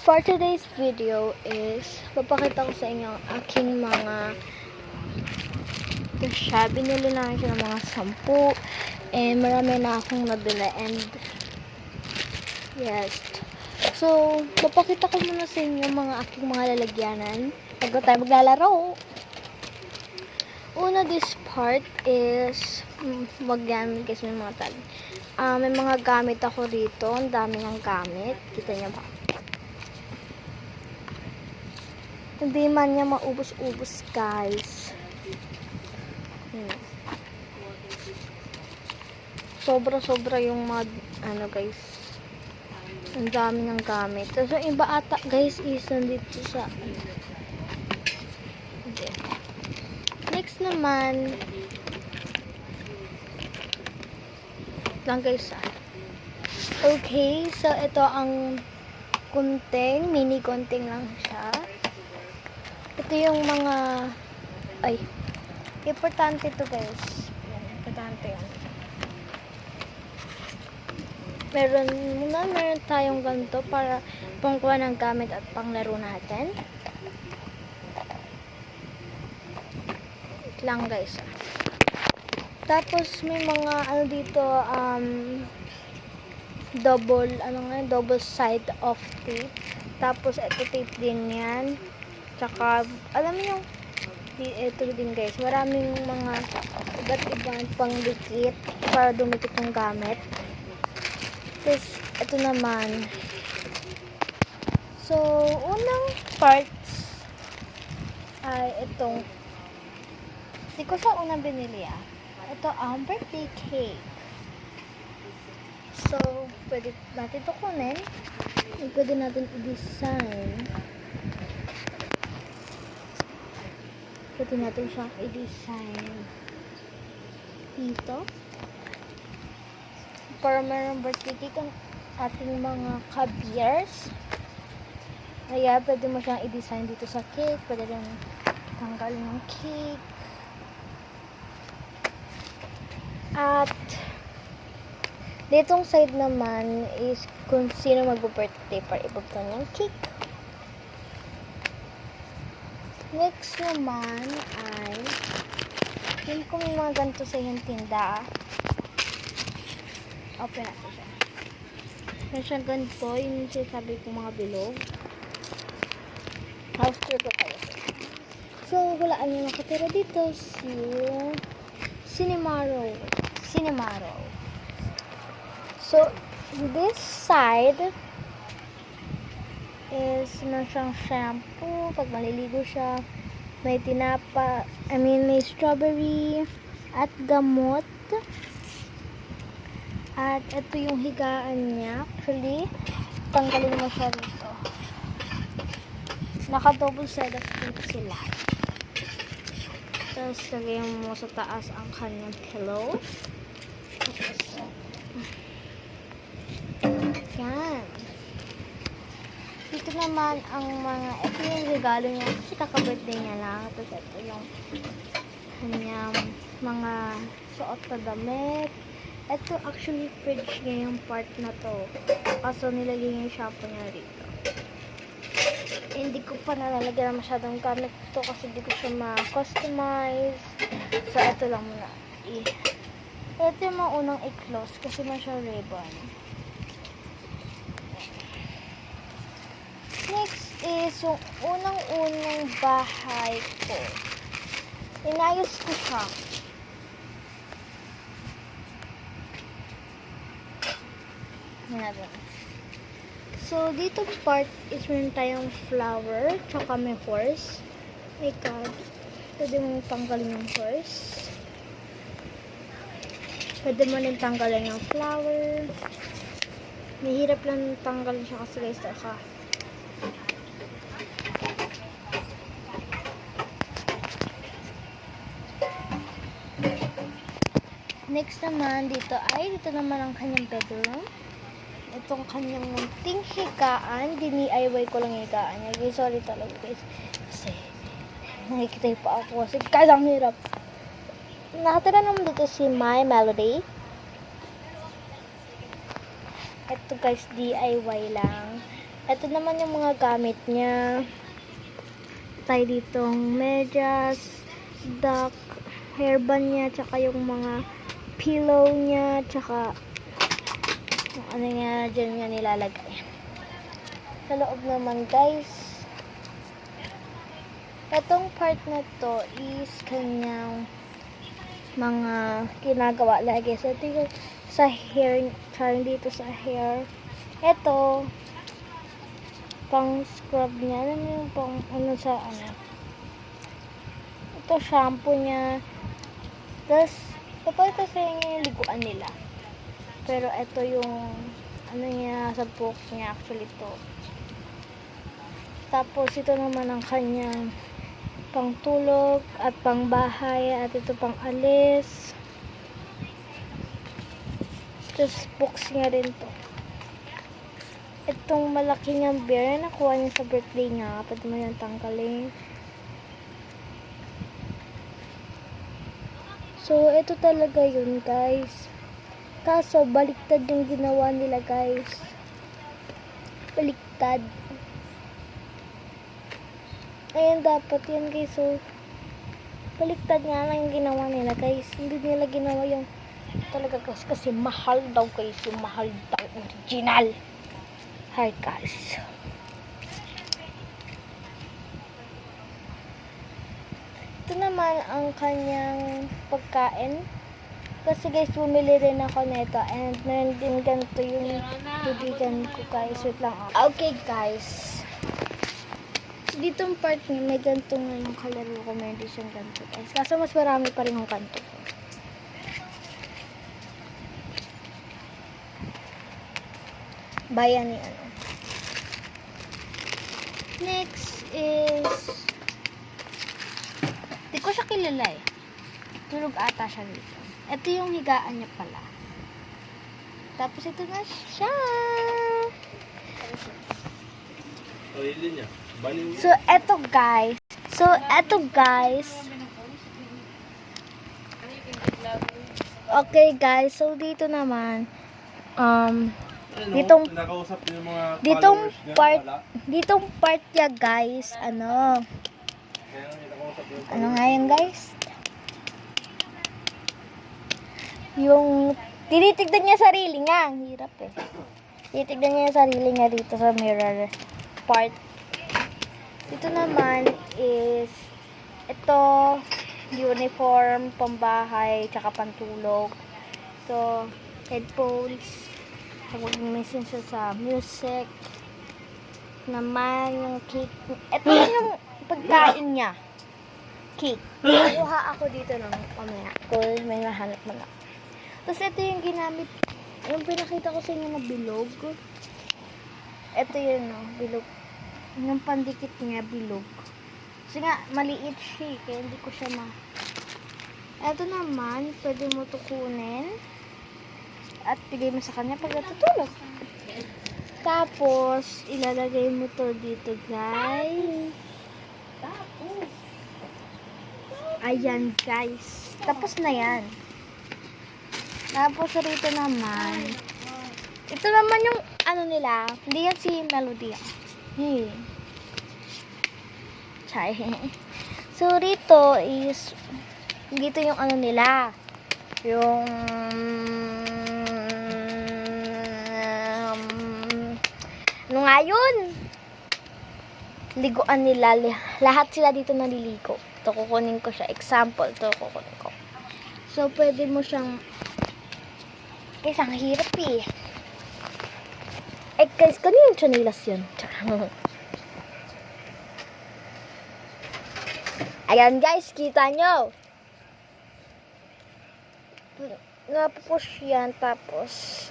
for today's video is papakita ko sa inyo ang aking mga siya. Binili na siya ng mga 10 and marami na akong nabili and yes. So, papakita ko muna sa inyo mga aking mga lalagyanan bago tayo maglalaro. Una, this part is maggamit kasi may mga tali. May mga gamit ako dito. Ang dami ng gamit. Kita niyo ba? Hindi man niya maubos-ubos, guys. Sobra-sobra yung mga, guys. Ang dami ng gamit. So, iba ata, guys, is nandito sa, next naman, lang guys. Okay, so ito ang mini konting lang siya. Ito yung mga, importante to guys. Yan, importante yan. Meron tayong ganito para pangkuha ng gamit at panglaro natin. Ito lang guys. Tapos may mga dito double side of tape. Tapos ito tape din yan. Tsaka alam niyo ito din guys. Maraming mga iba't ibang pangdikit para dumikit yung gamit. Tapos ito naman. So unang parts ay itong hindi ko siya unang binili Ito ang birthday cake. So, pwede natin ito kunin. Pwede natin i-design. Pwede natin siyang i-design dito. Para mayroong birthday cake ang ating mga ka-beers. Kaya, pwede mo siyang i-design dito sa cake. Pwede rin tanggalin yung cake. At ditong side naman is kung sino magbo-birthday para ibuksan yung cake. Next naman ay yun kung may mga ganito sa yung tinda. Open natin siya. Meron siyang ganito, yun yung sinasabi kong mga bilog. House tour ko kayo. So, hulaan yung nakatira dito si Cinemaro. So, this side is meron siyang shampoo. Pag maliligo siya, may may strawberry at gamot. At ito yung higaan niya. Actually, tanggalin mo siya dito. Naka-double side of tape sila. Tapos, lagay mo sa taas ang kanyang pillow. Yan. Dito naman ang ito yung regalo niya kasi kaka-birthday niya lang. Tapos ito yung kanyang mga suot na damit. Ito actually fridge niya yung part na to. Kaso nilagay niya yung shampoo niya dito. Hindi ko pa nalalagyan masyadong gamit ito kasi hindi ko siya ma-customize. So ito lang muna. Ito yung mga unang i-close kasi may siya ribbon. Next is yung unang bahay ko. Inayos ko siya. So, dito part is meron tayong flower, tsaka may horse. My God. Pwede mo tanggalin yung horse. Pwede mo rin tanggalin yung flower. Mahirap lang tanggalin siya kasi guys, Next naman, dito naman ang kanyang bedroom. Itong kanyang munting higaan. DIY ko lang yung higaan niya. Okay, sorry talaga guys. Kasi, nakikita pa ako. Kasi kailang hirap. Nakatira naman dito si My Melody. Ito guys, DIY lang. Ito naman yung mga gamit niya. Tayo ditong medyas, duck, hairband niya, tsaka yung mga pillow niya, tsaka yung ano niya, dyan niya nilalagay. Sa loob naman guys, itong part na to is kanyang mga ginagawa lagi. So, ito yung sa hair, tsaka dito sa hair. Ito, pang scrub niya. Alam mo yung pang ano sa ano. Ito shampoo niya. Tapos, papalitan sa yung liguan nila. Pero ito yung ano niya sa book niya actually to. Tapos, ito naman ang kanyang pang tulog at pang bahay at ito pang alis. Tapos, books niya rin to. Itong malaki niyang bear, nakuha niya sa birthday niya. Pwede mo yan tanggalin. So, ito talaga yun, guys. Kaso, baliktad yung ginawa nila, guys. Baliktad. Ayan, dapat yan, guys. So, baliktad nga lang yung ginawa nila, guys. Hindi nila ginawa yung talaga, guys. Kasi mahal daw, guys. Yung mahal daw, original. Hi guys. Ito naman ang kanyang pagkain. Kasi guys, bumili rin ako nito. And meron din ganito yung bibigan ko guys. Wait lang. Okay guys. Ditong part niya, may ganito nga yung kalaro ko. Meron din siyang ganito guys. Kaso mas marami pa rin yung kanto. Bayan ni ano. Next is di ko siya kilala eh. Tulog ata siya dito. Ito yung higaan niya pala. Tapos ito na siya. So eto guys. Okay guys, so dito naman ditong part niya guys, ano nga yun guys, yung tinitignan niya sarili niya, ang hirap eh, tinitignan niya yung sarili niya dito sa mirror part. Dito naman is ito uniform, pambahay, tsaka pantulog. So headphones, mag-message siya sa music. Naman yung cake. Ito yung pagkain niya. Cake. Kuha ako dito ng kamaya. Kung may nahanap mo na. Tapos ito yung ginamit. Yung pinakita ko sa inyo na bilog. Ito yun, no? Bilog. Yung pandikit niya, bilog. Kasi nga, maliit siya. Kaya hindi ko siya Ito naman, pwede mo ito kunin. At bigay mo sa kanya pag natutulog. Tapos, ilalagay mo to dito, guys. Ayan, guys. Tapos na yan. Tapos, rito naman. Ito naman yung, ano nila. Hindi yan si Melody. Chay. So, rito is, dito yung ano nila. Yung, ano nga yun? Liguan nila. Lahat sila dito naliligo. Ito, kukunin ko siya. Example, ito kukunin ko. So, pwede mo siyang guys, ang hirap eh. Eh, guys, kanina yung chanilas yun. Ayan, guys, kita nyo. Napupush yan, tapos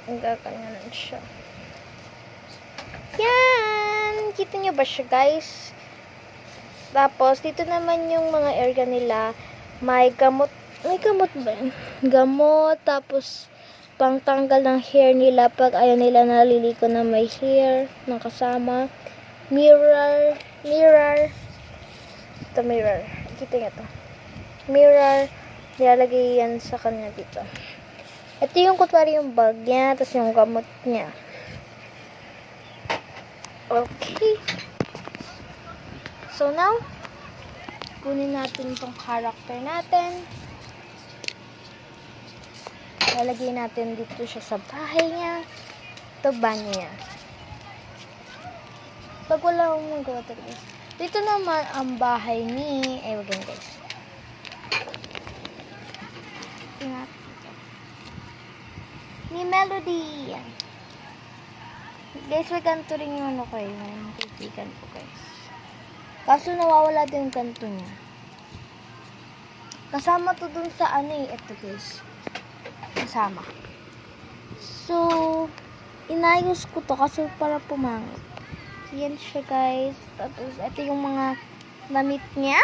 ang gaganyanan siya. Yan! Kita nyo ba siya, guys? Tapos, dito naman yung mga area nila. May gamot ba yun? Gamot, tapos pangtanggal ng hair nila pag ayaw nila naliliko na may hair ng kasama. Mirror. Ito, mirror. Kita nyo to. Mirror. Nilalagay yan sa kanya dito. Ito yung kutwari yung bag niya, tapos yung gamot niya. Okay. So now, kunin natin itong character natin. Lalagay natin dito siya sa bahay niya. Ito banyo niya. Pag wala akong magawa talaga. Dito naman ang bahay ni... wag yan guys. Tingnan dito. Ni Melody. Yan. Guys, may ganito rin yung ano kayo. Yung kaibigan ko guys. Kaso nawawala din yung kanto niya. Kasama to dun sa ano eh. Ito guys. Kasama. So, inayos ko to kasi para pumangit. Yan siya guys. Tapos, ito yung mga damit niya.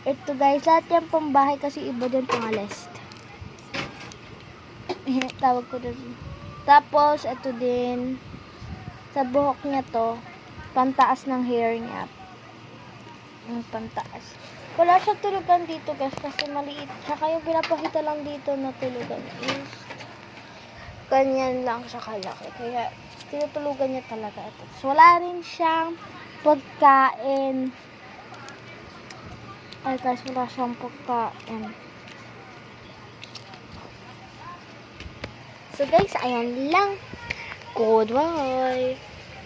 Ito guys, lahat yan pambahay kasi iba din pangalest. Tawag ko doon. Tapos, ito din. Sa buhok niya to, pantaas ng hair niya. Yung pantaas. Wala siya tulugan dito guys kasi maliit. Tsaka yung pinapakita lang dito na tulugan is ganyan lang siya kalaki. Kaya, tinutulugan niya talaga ito. So, wala rin siyang pagkain. Ay guys, wala siyang pagkain. So guys, ayan lang. Goodbye.